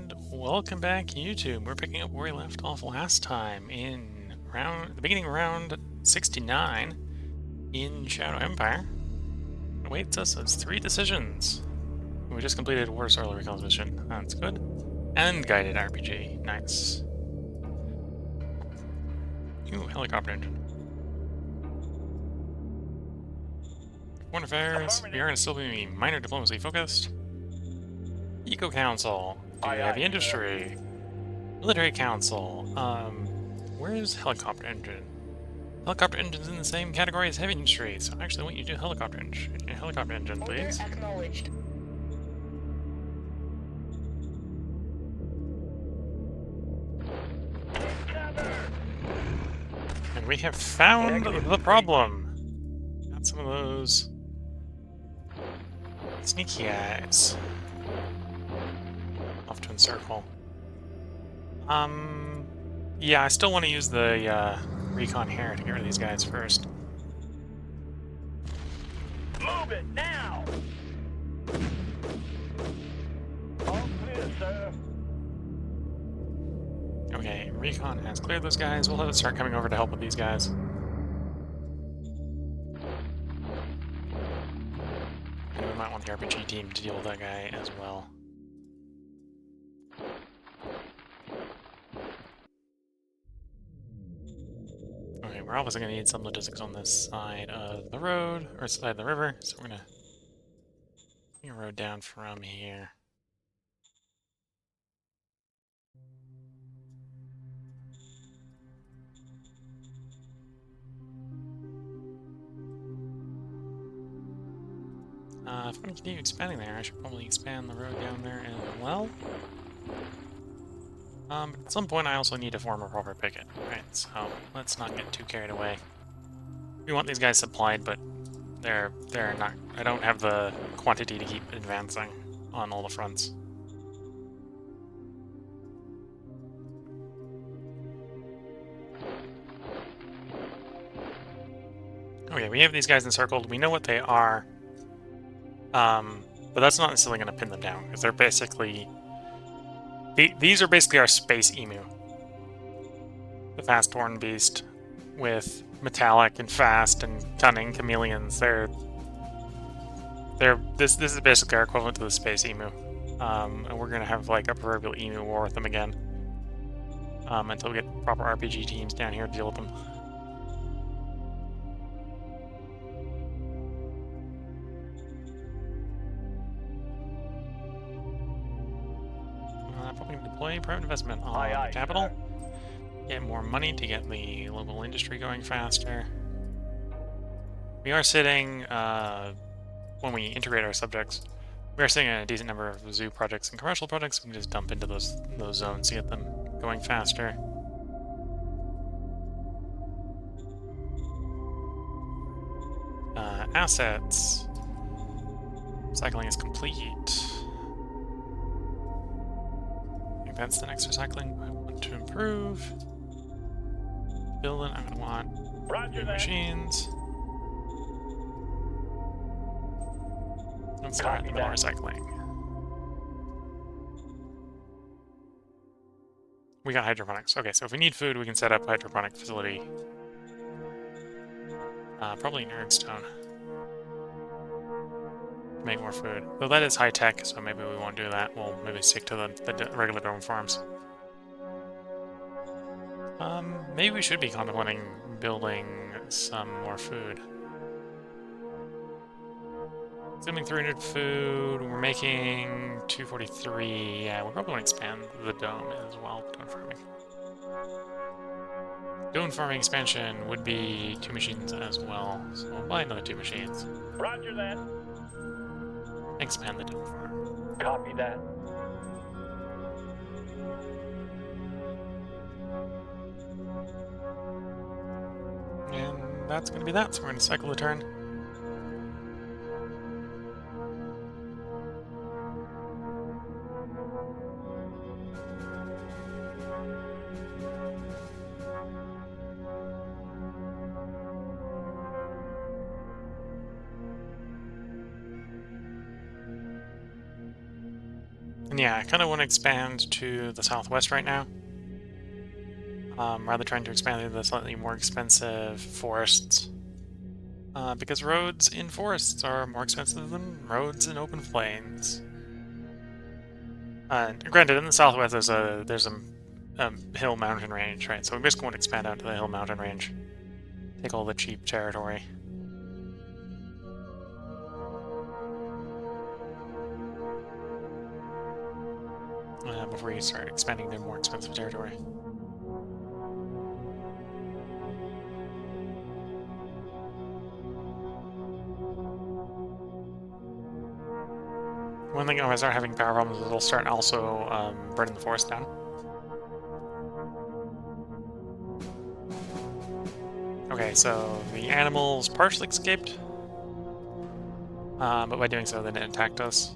And welcome back, YouTube. We're picking up where we left off last time in the beginning of round 69 in Shadow Empire. What awaits us is 3 decisions. We just completed Water Solar Recalls mission. That's good. And guided RPG. Nice. Ooh, helicopter engine. Foreign Affairs. We are going to still be minor diplomacy focused. Eco Council. Do heavy industry. Military Council. Where's helicopter engine? Helicopter engine's in the same category as heavy industry, so I actually want you to do helicopter engine, please. Acknowledged. And we have found the problem. Got some of those sneaky guys. Off to encircle. Yeah, I still want to use the recon here to get rid of these guys first. Move it now! All clear, sir. Okay, recon has cleared those guys. We'll have to start coming over to help with these guys. And we might want the RPG team to deal with that guy as well. Okay, we're obviously going to need some logistics on this side of the road, or side of the river, so we're going to bring a road down from here. If I'm going to continue expanding there, I should probably expand the road down there as well. But at some point I also need to form a proper picket, right? So let's not get too carried away. We want these guys supplied, but they're not. I don't have the quantity to keep advancing on all the fronts. Okay, we have these guys encircled. We know what they are. But that's not necessarily going to pin them down, because they're basically... These are basically our space emu. The fast horn beast with metallic and fast and cunning chameleons. This is basically our equivalent to the space emu. And we're going to have like a proverbial emu war with them again. Until we get proper RPG teams down here to deal with them. Probably deploy private investment on capital. Get more money to get the local industry going faster. We are sitting, when we integrate our subjects, we are sitting a decent number of zoo projects and commercial projects. We can just dump into those zones to get them going faster. Assets. Cycling is complete. That's the next recycling I want to improve. Building, I'm going to want new machines. Let's start the more recycling. We got hydroponics. Okay, so if we need food, we can set up a hydroponic facility. Probably nerdstone. Make more food. Though that is high tech, so maybe we won't do that. We'll maybe stick to the regular dome farms. Maybe we should be contemplating building some more food. Consuming 300 food, we're making 243. Yeah, we're probably going to expand the dome as well. Dome farming. Dome farming expansion would be 2 machines as well, so we'll buy another 2 machines. Roger that. Expand the dome farm. Copy that. And that's going to be that, so we're going to cycle the turn. And yeah, I kind of want to expand to the southwest right now. Rather trying to expand to the slightly more expensive forests. Because roads in forests are more expensive than roads in open plains. Granted, in the southwest there's a hill mountain range, right? So we basically want to expand out to the hill mountain range. Take all the cheap territory. Before you start expanding to more expensive territory. One thing, if I start having power problems, is it'll start also burning the forest down. Okay, so the animals partially escaped, but by doing so, they didn't attack us.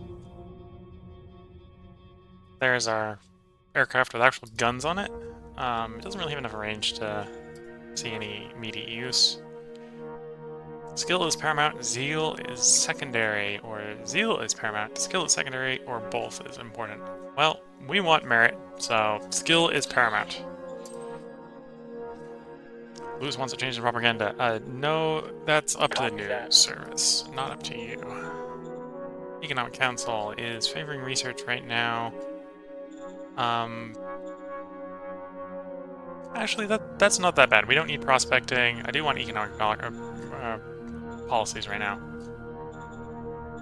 There's our aircraft with actual guns on it. It doesn't really have enough range to see any immediate use. Skill is paramount, zeal is secondary, or zeal is paramount, skill is secondary, or both is important. Well, we want merit, so skill is paramount. Lewis wants to change the propaganda. No, that's up to the news service, not up to you. Economic Council is favoring research right now. Actually, that's not that bad. We don't need prospecting. I do want economic policies right now.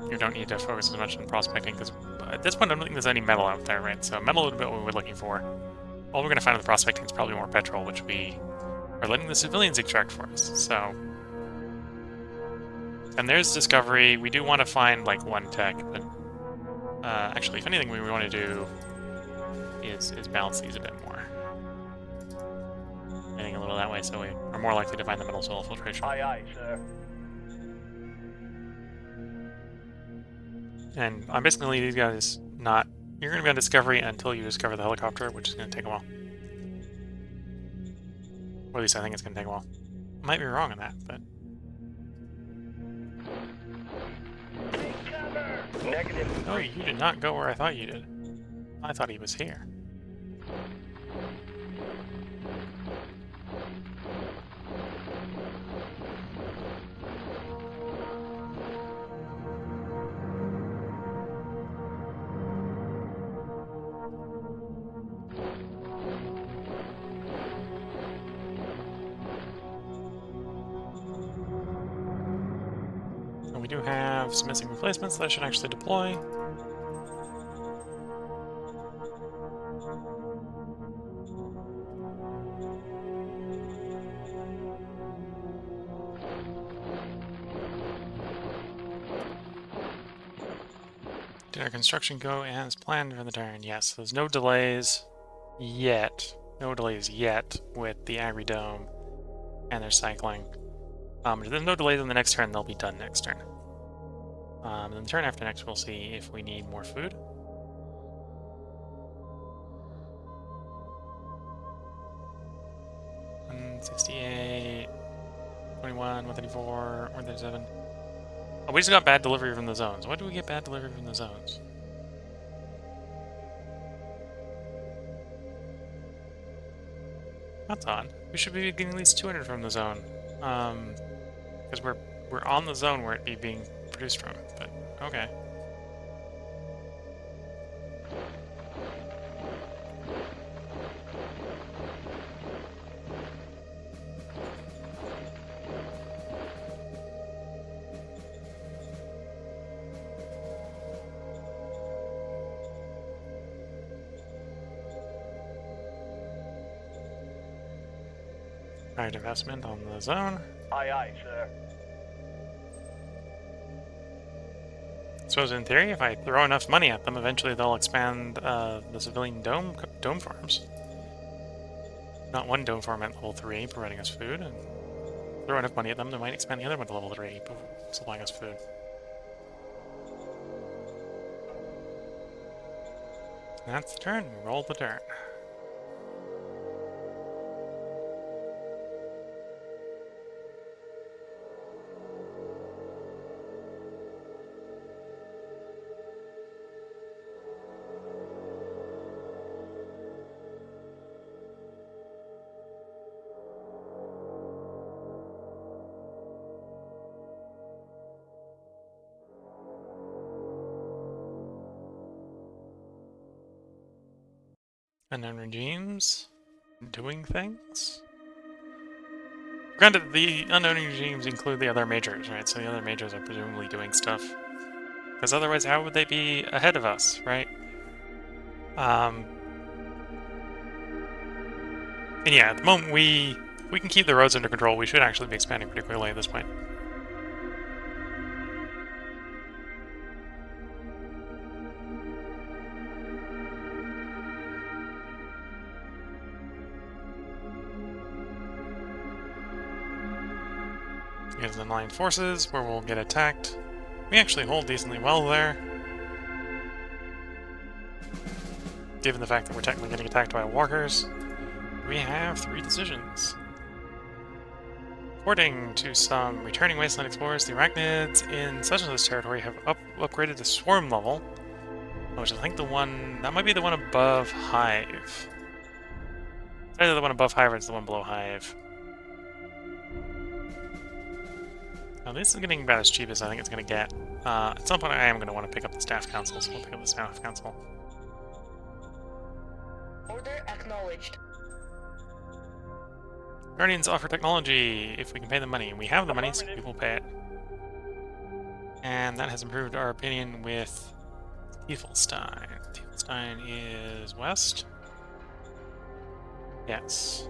You don't need to focus as much on prospecting, because at this point I don't think there's any metal out there, right? So metal would be what we're looking for. All we're going to find with prospecting is probably more petrol, which we are letting the civilians extract for us, so... And there's discovery. We do want to find, like, one tech, but... actually, if anything, we want to do is balance these a bit more. Heading a little that way, so we are more likely to find the metal soil filtration. Aye, aye, sir. And I'm basically going to leave these guys not... You're going to be on discovery until you discover the helicopter, which is going to take a while. Or at least I think it's going to take a while. I might be wrong on that, but... Take cover! Negative. No, you did not go where I thought you did. I thought he was here. And we do have some missing replacements that should actually deploy. Did our construction go as planned for the turn? Yes, there's no delays yet. No delays yet with the Agri-Dome and their cycling. If there's no delays on the next turn, they'll be done next turn. Then the turn after next, we'll see if we need more food. $168, 21, 134, 137. Oh, we just got bad delivery from the zones. Why do we get bad delivery from the zones? That's odd. We should be getting at least 200 from the zone. Because we're on the zone where it'd be being produced from, but okay. Alright, investment on the zone. Aye, aye, sir. So in theory, if I throw enough money at them, eventually they'll expand the civilian dome farms. Not one dome farm at level 3, providing us food, and throw enough money at them, they might expand the other one to level 3, supplying us food. And that's the turn. We roll the turn. Unknown regimes doing things. Granted, the unknown regimes include the other majors, right? So the other majors are presumably doing stuff. Because otherwise, how would they be ahead of us, right? And yeah, at the moment, we can keep the roads under control. We should actually be expanding pretty quickly at this point. Here's the Allied forces, where we'll get attacked. We actually hold decently well there. Given the fact that we're technically getting attacked by walkers, we have 3 decisions. According to some returning wasteland explorers, the arachnids in such and such territory have upgraded to swarm level, which I think that might be the one above Hive. It's either the one above Hive or it's the one below Hive. Now this is getting about as cheap as I think it's going to get. At some point I am going to want to pick up the staff council, so we'll pick up the staff council. Order acknowledged. Guardians offer technology if we can pay the money. We have the money, so we will pay it. And that has improved our opinion with Tiefelstein. Tiefelstein is west? Yes.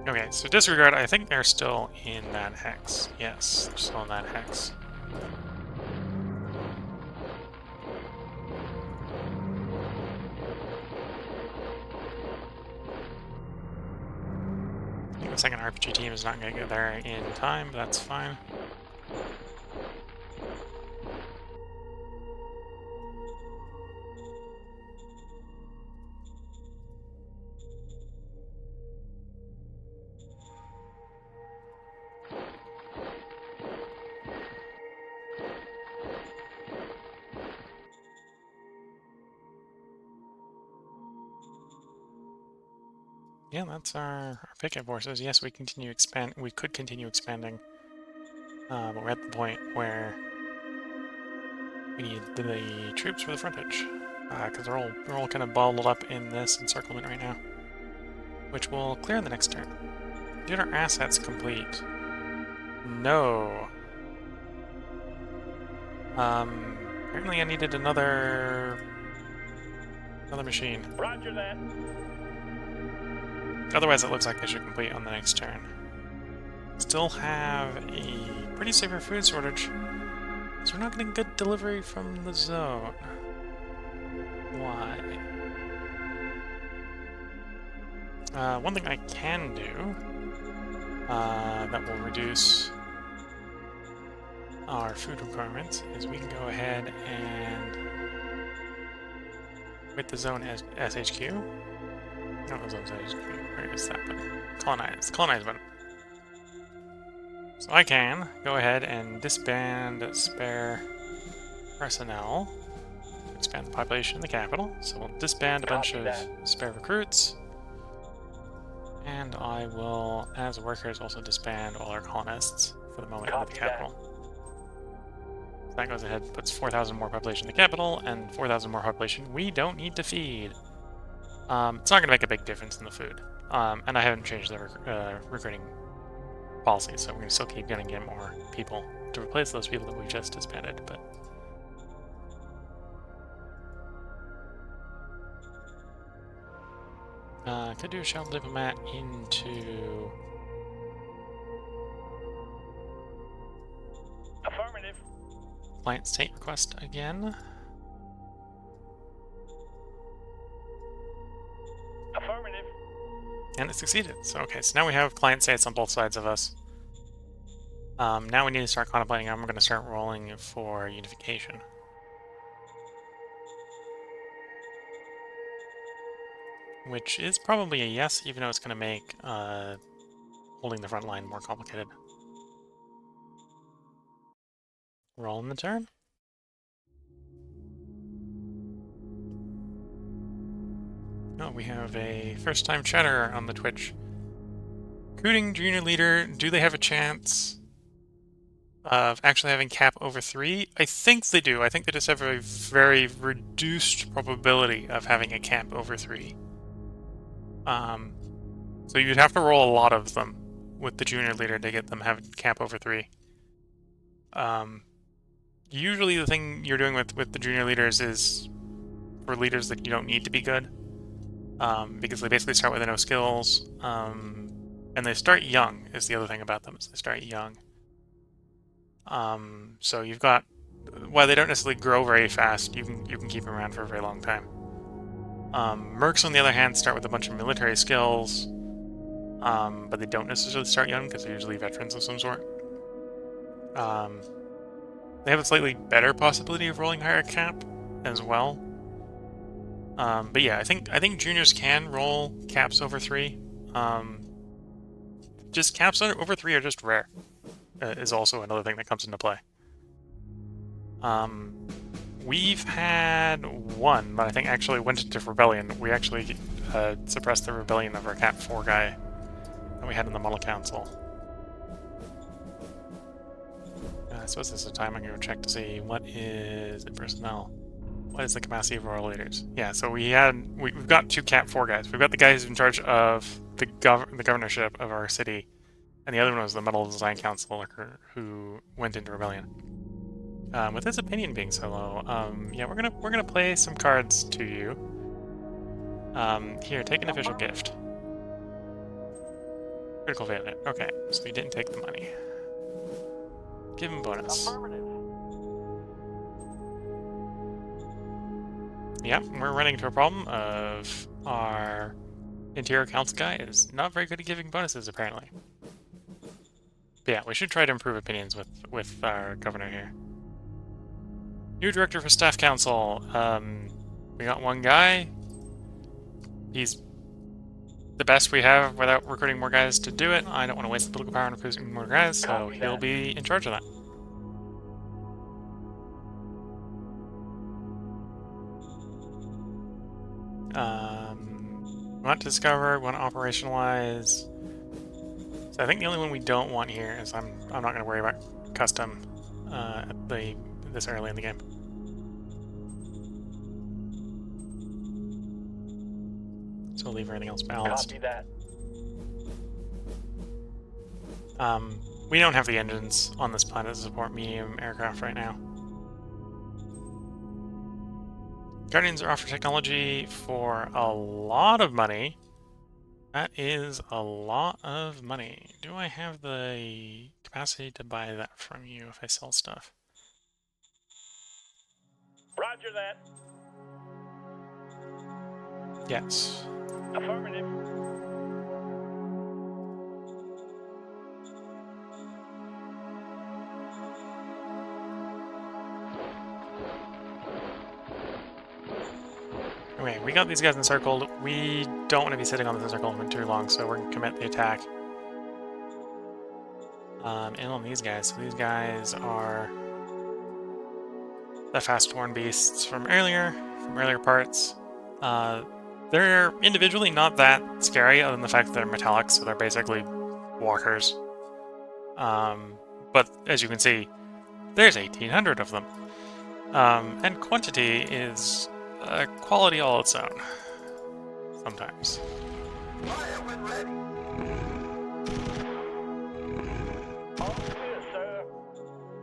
Okay, so disregard, I think they're still in that hex. Yes, they're still in that hex. I think the second RPG team is not going to get there in time, but that's fine. Yeah, that's our picket forces. Yes, we could continue expanding, but we're at the point where we need the troops for the frontage, because they're all kind of balled up in this encirclement right now, which will clear in the next turn. Did our assets complete? No. Apparently I needed another machine. Roger that. Otherwise, it looks like they should complete on the next turn. Still have a pretty severe food shortage, so we're not getting good delivery from the zone. Why? One thing I can do that will reduce our food requirements is we can go ahead and with the zone as SHQ. No, the zone's SHQ. Where is that button? Colonize. Colonize button. So I can go ahead and disband spare personnel. Expand the population in the capital. So we'll disband a bunch of spare recruits. And I will, as workers, also disband all our colonists for the moment in the capital. So that goes ahead, puts 4,000 more population in the capital, and 4,000 more population we don't need to feed. It's not going to make a big difference in the food. And I haven't changed the recruiting policy, so we're going to still keep getting more people to replace those people that we just disbanded, but... could do a shell diplomat into... Affirmative. Client state request again. Affirmative. And it succeeded. So okay, so now we have client states on both sides of us. Now we need to start contemplating how I'm going to start rolling for unification. Which is probably a yes, even though it's going to make holding the front line more complicated. Roll in the turn. Oh, we have a first-time chatter on the Twitch. Recruiting junior leader, do they have a chance of actually having cap over 3? I think they do. I think they just have a very reduced probability of having a cap over 3. So you'd have to roll a lot of them with the junior leader to get them having cap over 3. Usually the thing you're doing with the junior leaders is for leaders that you don't need to be good. Because they basically start with no skills. And they start young is the other thing about them, is they start young. So you've got, while they don't necessarily grow very fast, you can keep them around for a very long time. Mercs, on the other hand, start with a bunch of military skills, but they don't necessarily start young because they're usually veterans of some sort. They have a slightly better possibility of rolling higher cap as well. But yeah, I think juniors can roll caps over 3. Just caps over 3 are just rare. Is also another thing that comes into play. We've had one, but I think actually went into rebellion. We actually suppressed the rebellion of our Cap 4 guy that we had in the Model Council. I suppose this is a time I'm going to check to see what is the personnel. What is the capacity of royal leaders? Yeah, so we've got 2 Cap 4 guys. We've got the guy who's in charge of the governorship of our city, and the other one was the Metal Design Council who went into rebellion. With his opinion being so low, yeah, we're gonna play some cards to you. Here, take an official gift. Critical failure. Okay, so you didn't take the money. Give him bonus. Yeah, we're running into a problem of our interior council guy is not very good at giving bonuses, apparently. But yeah, we should try to improve opinions with our governor here. New director for staff council. We got one guy. He's the best we have without recruiting more guys to do it. I don't want to waste the political power on recruiting more guys, so he'll be in charge of that. Want to discover, want to operationalize. So I think the only one we don't want here is I'm not going to worry about custom this early in the game. So we'll leave everything else balanced. Copy that. We don't have the engines on this planet to support medium aircraft right now. Guardians are offered technology for a lot of money. That is a lot of money. Do I have the capacity to buy that from you if I sell stuff? Roger that. Yes. Affirmative. Okay, we got these guys encircled. We don't want to be sitting on this encirclement too long, so we're going to commit the attack. And on these guys. So these guys are the fast-worn beasts from earlier parts. They're individually not that scary, other than the fact that they're metallic, so they're basically walkers. But as you can see, there's 1,800 of them. And quantity is a quality all its own. Sometimes.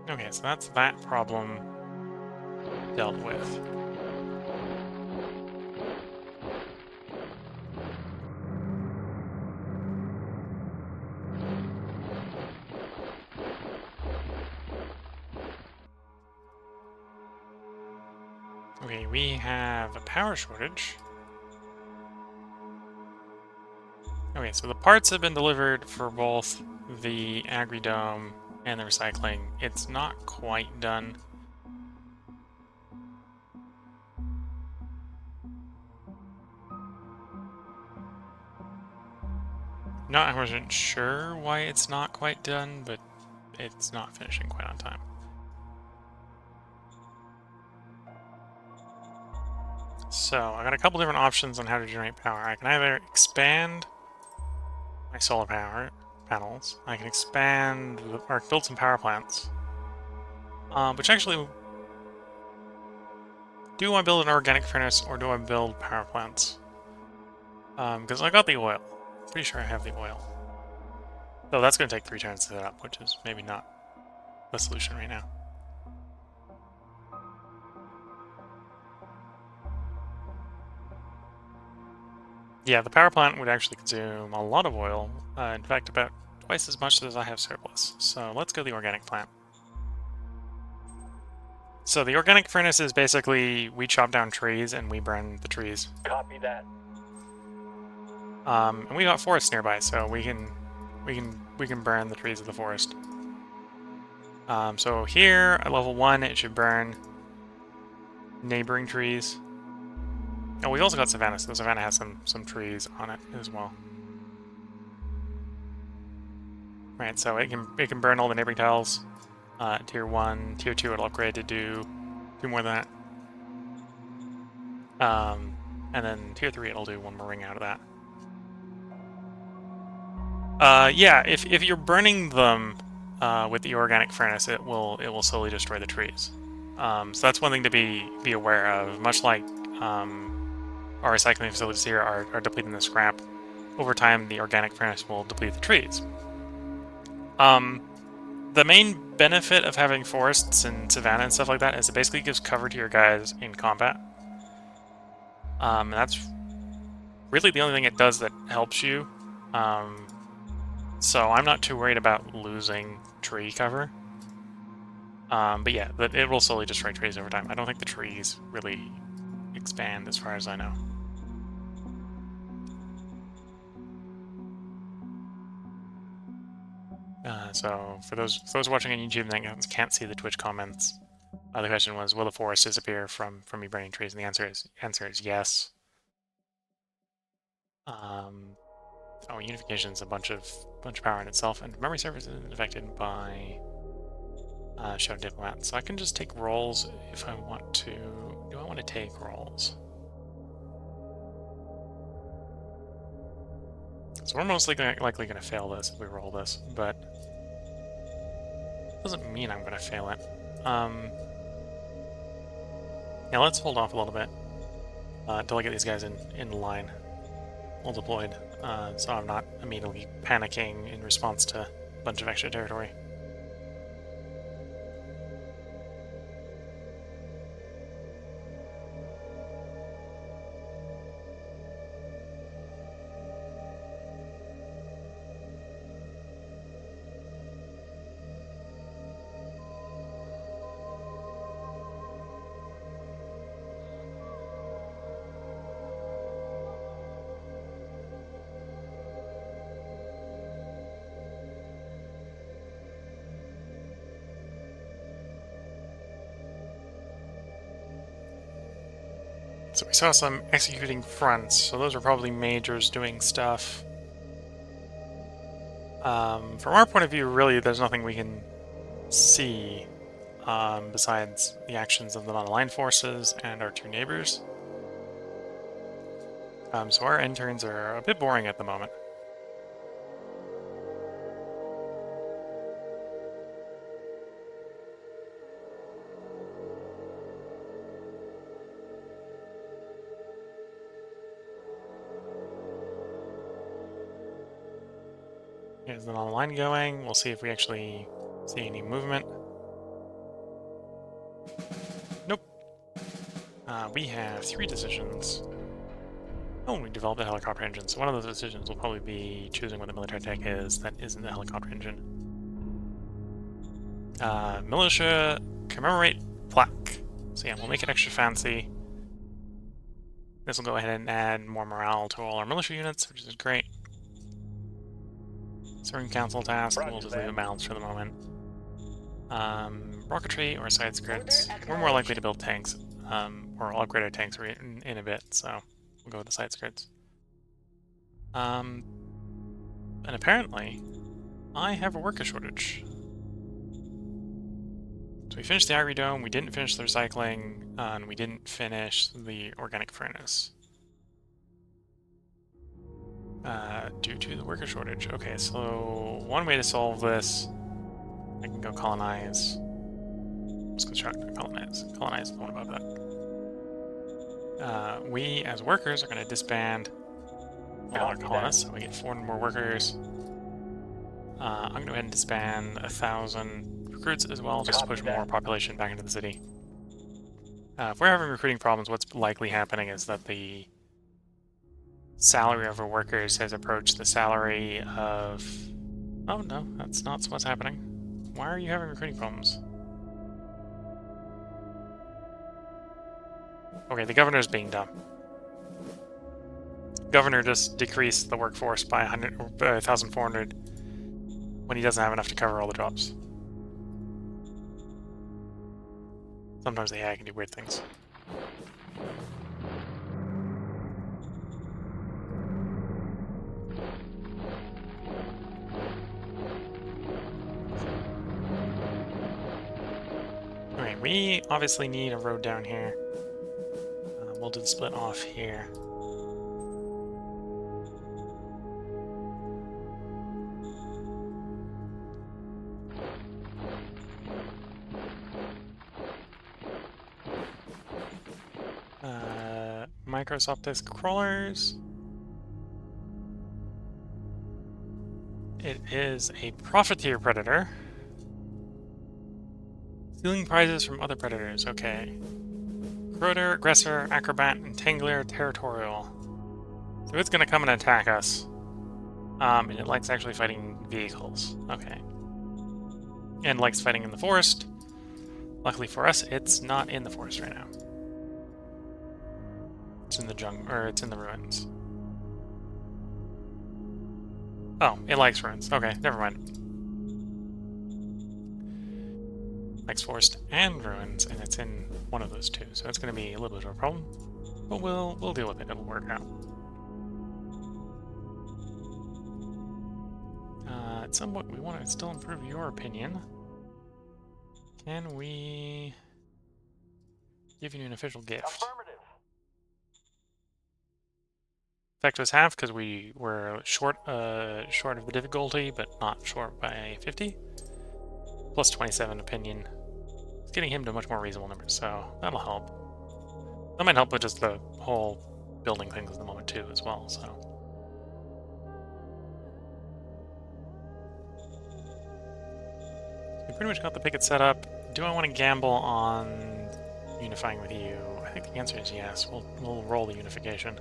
Okay, so that's that problem dealt with. Okay, we have a power shortage. Okay, so the parts have been delivered for both the agri-dome and the recycling. It's not quite done. Not 100% sure why it's not quite done, but it's not finishing quite on time. So, I got a couple different options on how to generate power. I can either expand my solar power panels, I can expand or build some power plants, Which actually, do I build an organic furnace or do I build power plants? Because I got the oil. Pretty sure I have the oil. Though that's going to take 3 turns to set up, which is maybe not the solution right now. Yeah, the power plant would actually consume a lot of oil. In fact, about twice as much as I have surplus. So let's go the organic plant. So the organic furnace is basically we chop down trees and we burn the trees. Copy that. And we got forests nearby, so we can burn the trees of the forest. So here at level 1, it should burn neighboring trees. Oh, we also got Savannah, so the Savannah has some trees on it as well. Right, so it can burn all the neighboring tiles. Tier 1, Tier 2 it'll upgrade to do more than that. And then Tier 3 it'll do 1 more ring out of that. Yeah, if you're burning them with the organic furnace, it will slowly destroy the trees. So that's one thing to be aware of. Much like our recycling facilities here are depleting the scrap, over time the organic furnace will deplete the trees. The main benefit of having forests and savanna and stuff like that is it basically gives cover to your guys in combat. And that's really the only thing it does that helps you. So I'm not too worried about losing tree cover. But yeah, it will slowly destroy trees over time. I don't think the trees really expand as far as I know. So for those watching on YouTube that can't see the Twitch comments, the question was, will the forest disappear from me burning trees? And the answer is yes. Oh, unification is a bunch of power in itself, and memory service isn't affected by Shadow Diplomat. So I can just take rolls if I want to. Do I want to take rolls? So we're most likely going to fail this if we roll this, but doesn't mean I'm going to fail it. Yeah, let's hold off a little bit until I get these guys in line, all deployed, so I'm not immediately panicking in response to a bunch of extra territory. So we saw some executing fronts, so those are probably majors doing stuff. From our point of view, really, there's nothing we can see besides the actions of the non-aligned forces and our 2 neighbors. So our end turns are a bit boring at the moment. Here's the non-aligned going. We'll see if we actually see any movement. Nope. We have 3 decisions. Oh, we developed a helicopter engine, so one of those decisions will probably be choosing what the military tech is that isn't the helicopter engine. Militia, commemorate plaque. So yeah, we'll make it extra fancy. This will go ahead and add more morale to all our militia units, which is great. Serving council task, we'll just leave it balanced for the moment. Rocketry or side skirts. We're more likely to build tanks, or upgrade our tanks in a bit, so we'll go with the side skirts. And apparently, I have a worker shortage. So we finished the Ivory Dome, we didn't finish the recycling, and we didn't finish the organic furnace. Due to the worker shortage. Okay, so one way to solve this, I can go colonize Let's construct, colonize. Colonize is the one above that. We, as workers, are going to disband all our colonists, so we get 400 more workers. I'm going to go ahead and disband 1,000 recruits as well, just to push more population back into the city. If we're having recruiting problems, what's likely happening is that the salary of our workers has approached the salary of... Oh, no, that's not what's happening. Why are you having recruiting problems? Okay, the governor's being dumb. Governor just decreased the workforce by 1,400 when he doesn't have enough to cover all the jobs. Sometimes the AI can do weird things. Okay, we obviously need a road down here. We'll do the split off here. Microsoft disk crawlers. It is a profiteer predator. Stealing prizes from other predators. Okay. Crowder, aggressor, acrobat, entangler, territorial. So it's gonna come and attack us. And it likes actually fighting vehicles. Okay. And likes fighting in the forest. Luckily for us, it's not in the forest right now. It's in the jungle, or it's in the ruins. Oh, it likes ruins. Okay, never mind. Likes forest and ruins, and it's in one of those two, so it's going to be a little bit of a problem. But we'll deal with it. It'll work out. It's somewhat. We want to still improve your opinion. Can we give you an official gift? Affirmative. Effect was half because we were short of the difficulty, but not short by 50. Plus 27 opinion. It's getting him to much more reasonable numbers, so that'll help. That might help with just the whole building things at the moment too, as well. So we pretty much got the picket set up. Do I want to gamble on unifying with you? I think the answer is yes. We'll roll the unification.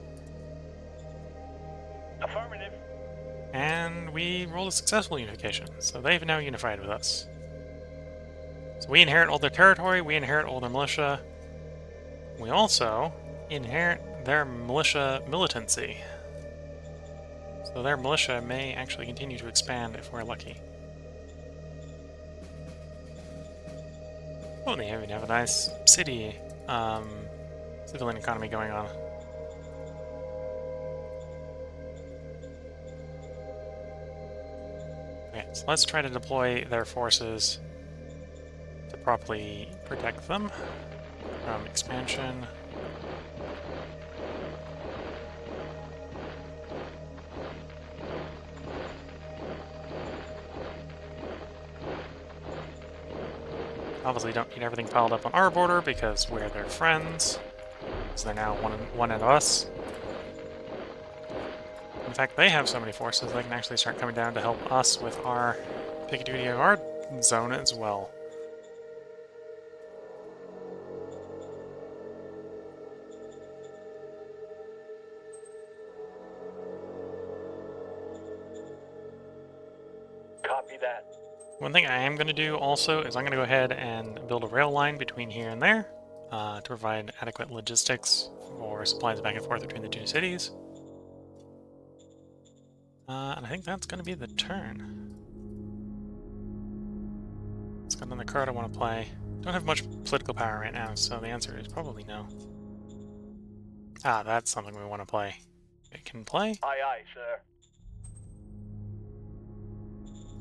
Affirmative. And we rolled a successful unification, so they've now unified with us. So we inherit all their territory, we inherit all their militia. We also inherit their militia militancy. So their militia may actually continue to expand if we're lucky. Oh, they even have a nice city, civilian economy going on. Okay, so let's try to deploy their forces to properly protect them from expansion. Obviously don't need everything piled up on our border because we're their friends. So they're now one of us. In fact, they have so many forces they can actually start coming down to help us with our picket duty of our zone as well. Copy that. One thing I am going to do also is I'm going to go ahead and build a rail line between here and there to provide adequate logistics for supplies back and forth between the two cities. And I think that's going to be the turn. Let's go down the card I want to play. Don't have much political power right now, so the answer is probably no. Ah, that's something we want to play. It can play? Aye, aye, sir.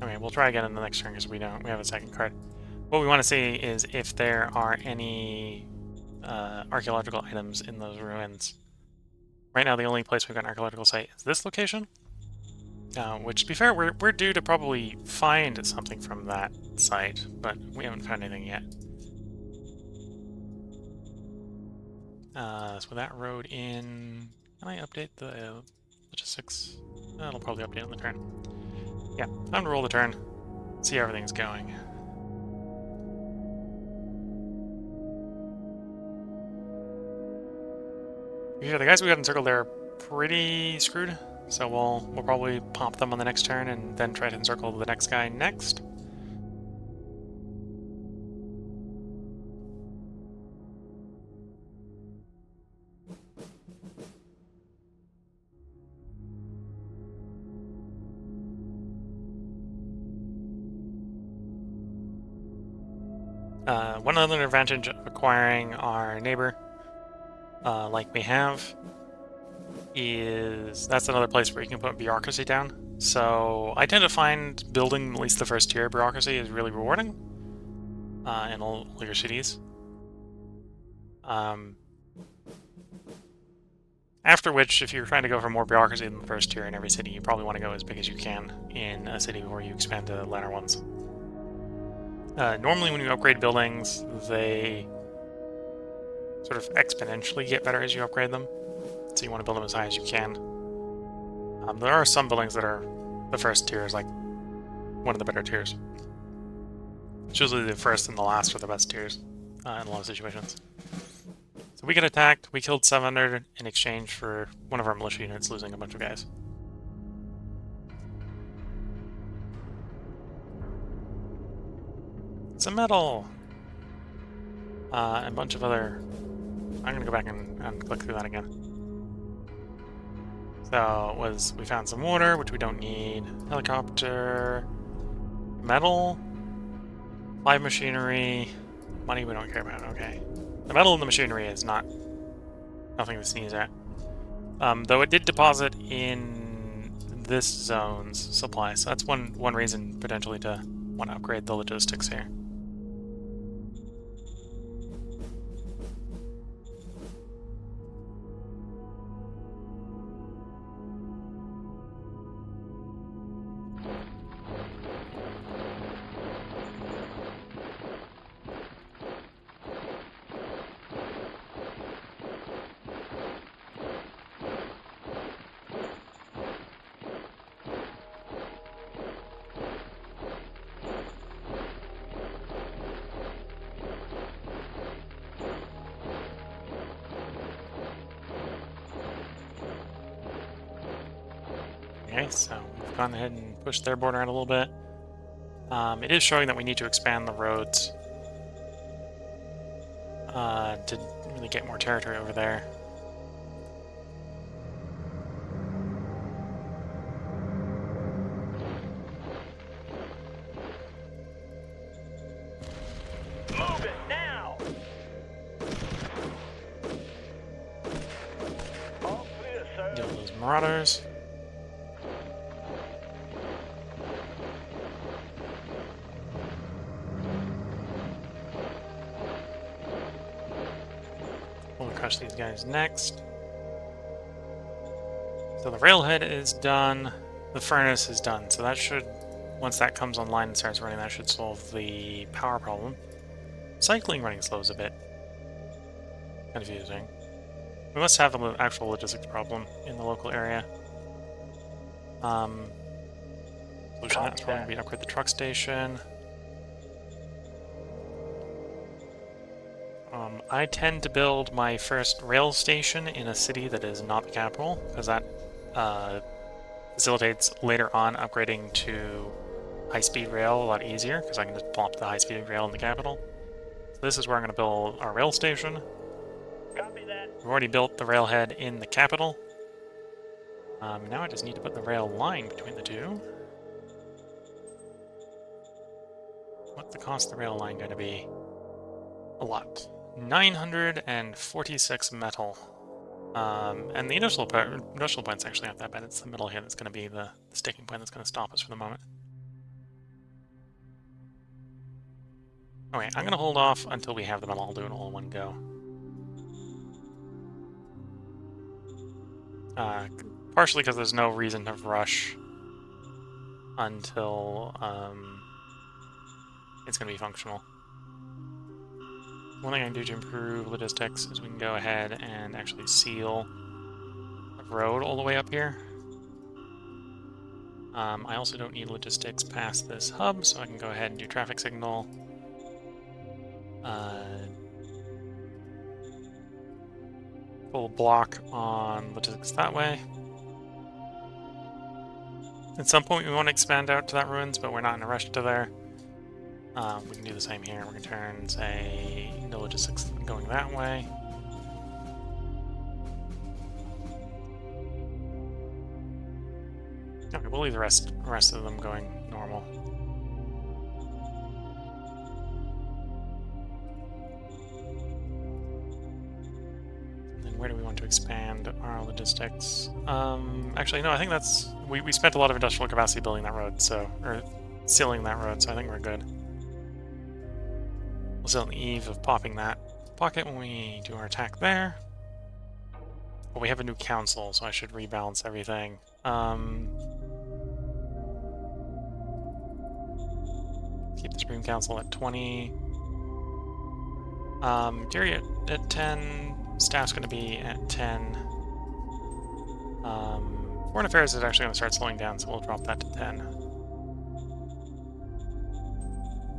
Okay, we'll try again in the next turn because we have a second card. What we want to see is if there are any archaeological items in those ruins. Right now, the only place we've got an archaeological site is this location. Which, to be fair, we're due to probably find something from that site, but we haven't found anything yet. So with that road in, can I update the logistics? That'll probably update on the turn. Yeah, time to roll the turn. See how everything's going. Yeah, the guys we got encircled there are pretty screwed, so we'll probably pop them on the next turn and then try to encircle the next guy next. One other advantage of acquiring our neighbor, like we have, is that's another place where you can put bureaucracy down. So I tend to find building at least the first tier bureaucracy is really rewarding in all your cities. After which, if you're trying to go for more bureaucracy than the first tier in every city, you probably want to go as big as you can in a city where you expand to latter ones. Normally when you upgrade buildings, they sort of exponentially get better as you upgrade them. So you want to build them as high as you can. There are some buildings that are the first tier is like one of the better tiers. It's usually the first and the last are the best tiers in a lot of situations. So we get attacked. We killed 700 in exchange for one of our militia units losing a bunch of guys. Some metal! And a bunch of other... I'm gonna go back and click through that again. So we found some water, which we don't need. Helicopter, metal, live machinery, money we don't care about. Okay, the metal in the machinery is nothing to sneeze at. Though it did deposit in this zone's supply, so that's one reason potentially to want to upgrade the logistics here. Okay, so we've gone ahead and pushed their border out a little bit. It is showing that we need to expand the roads to really get more territory over there. Move it now! All clear, sir. Deal with those marauders. We'll crush these guys next. So the railhead is done. The furnace is done. So that should, once that comes online and starts running, that should solve the power problem. Cycling running slow is a bit confusing. We must have an actual logistics problem in the local area. Solution to that's probably going to be to upgrade the truck station. I tend to build my first rail station in a city that is not the capital, because that facilitates later on upgrading to high-speed rail a lot easier, because I can just plop the high-speed rail in the capital. So this is where I'm going to build our rail station. Copy that. We've already built the railhead in the capital. Now I just need to put the rail line between the two. What's the cost of the rail line going to be? A lot. 946 metal. And the industrial point's actually not that bad. It's the middle here that's going to be the sticking point that's going to stop us for the moment. Okay, I'm going to hold off until we have the metal. I'll do it all in one go. Partially because there's no reason to rush until it's going to be functional. one thing I can do to improve logistics is we can go ahead and actually seal the road all the way up here. I also don't need logistics past this hub, so I can go ahead and do traffic signal. Full block on logistics that way. At some point we want to expand out to that ruins, but we're not in a rush to there. We can do the same here. We can turn, say, no logistics going that way. Okay, we'll leave the rest of them going normal. Then where do we want to expand our logistics? Actually, no, I think that's... We spent a lot of industrial capacity building that road, so... Or sealing that road, so I think we're good. We'll still on the eve of popping that pocket when we do our attack there. But we have a new council, so I should rebalance everything. Keep the Supreme Council at 20. Gary at 10. Staff's going to be at 10. Foreign Affairs is actually going to start slowing down, so we'll drop that to 10.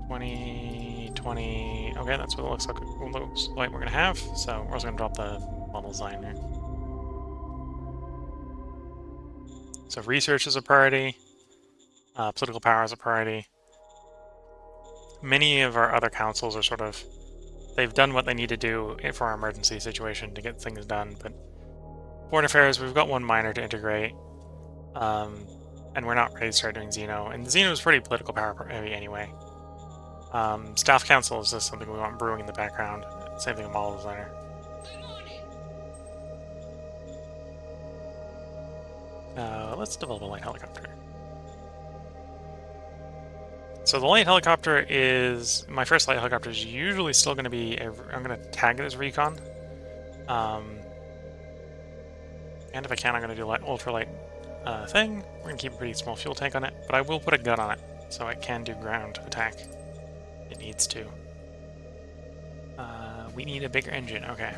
20, 20. Okay, that's what it looks like we're going to have. So we're also going to drop the model design there. So research is a priority. Political power is a priority. Many of our other councils are sort of... They've done what they need to do for our emergency situation to get things done, but Foreign Affairs, we've got one minor to integrate, and we're not ready to start doing Xeno. And Xeno is pretty political power heavy anyway. Staff Council is just something we want brewing in the background. Same thing with Model Designer. Let's develop a light helicopter. So the light helicopter is... My first light helicopter is usually still going to be... I'm going to tag it as recon. And if I can, I'm going to do ultralight thing. We're going to keep a pretty small fuel tank on it, but I will put a gun on it, so it can do ground attack. It needs to. We need a bigger engine. Okay.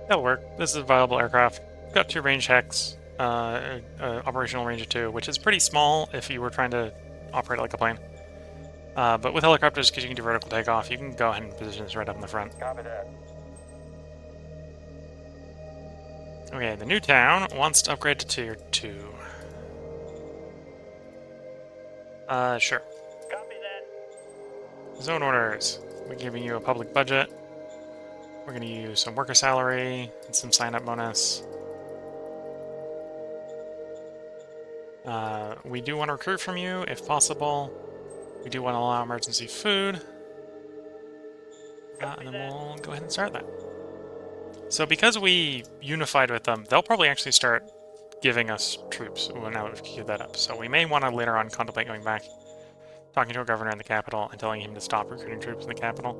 That'll work. This is a viable aircraft. Got 2 range hex, operational range of 2, which is pretty small if you were trying to operate like a plane. But with helicopters, because you can do vertical takeoff, you can go ahead and position this right up in the front. Copy that. Okay, the new town wants to upgrade to Tier 2. Sure. Copy that. Zone orders. We're giving you a public budget. We're going to use some worker salary and some sign-up bonus. We do want to recruit from you, if possible. We do want to allow emergency food. And then we'll go ahead and start that. So because we unified with them, they'll probably actually start giving us troops now that we've queued that up. So we may want to later on contemplate going back, talking to a governor in the capital, and telling him to stop recruiting troops in the capital.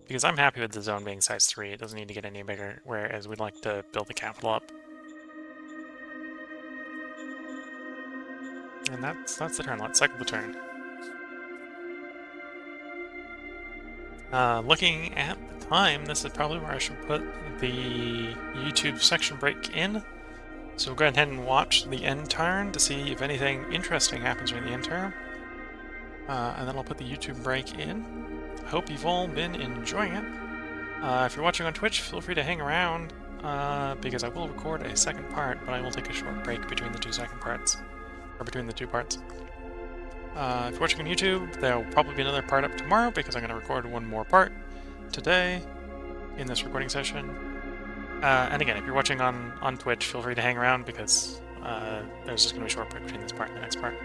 Because I'm happy with the zone being size 3. It doesn't need to get any bigger, whereas we'd like to build the capital up. And that's the turn. Let's cycle the turn. Looking at the time, this is probably where I should put the YouTube section break in. So we'll go ahead and watch the end turn to see if anything interesting happens during the end turn. And then I'll put the YouTube break in. I hope you've all been enjoying it. If you're watching on Twitch, feel free to hang around, because I will record a second part, but I will take a short break between the 2 second parts. Or between the 2 parts. If you're watching on YouTube, there will probably be another part up tomorrow, because I'm going to record one more part today in this recording session. And again, if you're watching on Twitch, feel free to hang around, because there's just going to be a short break between this part and the next part.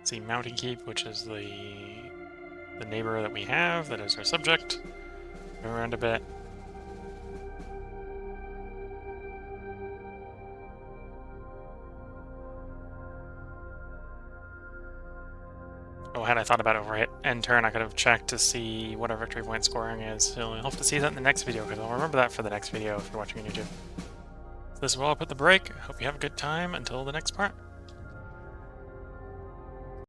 See Mountain Keep, which is the neighbor that we have, that is our subject. Go around a bit. Oh, had I thought about it over hit end turn, I could have checked to see what our victory point scoring is. So you'll have to see that in the next video, because I'll remember that for the next video if you're watching on YouTube. So this is where I'll put the break. Hope you have a good time until the next part.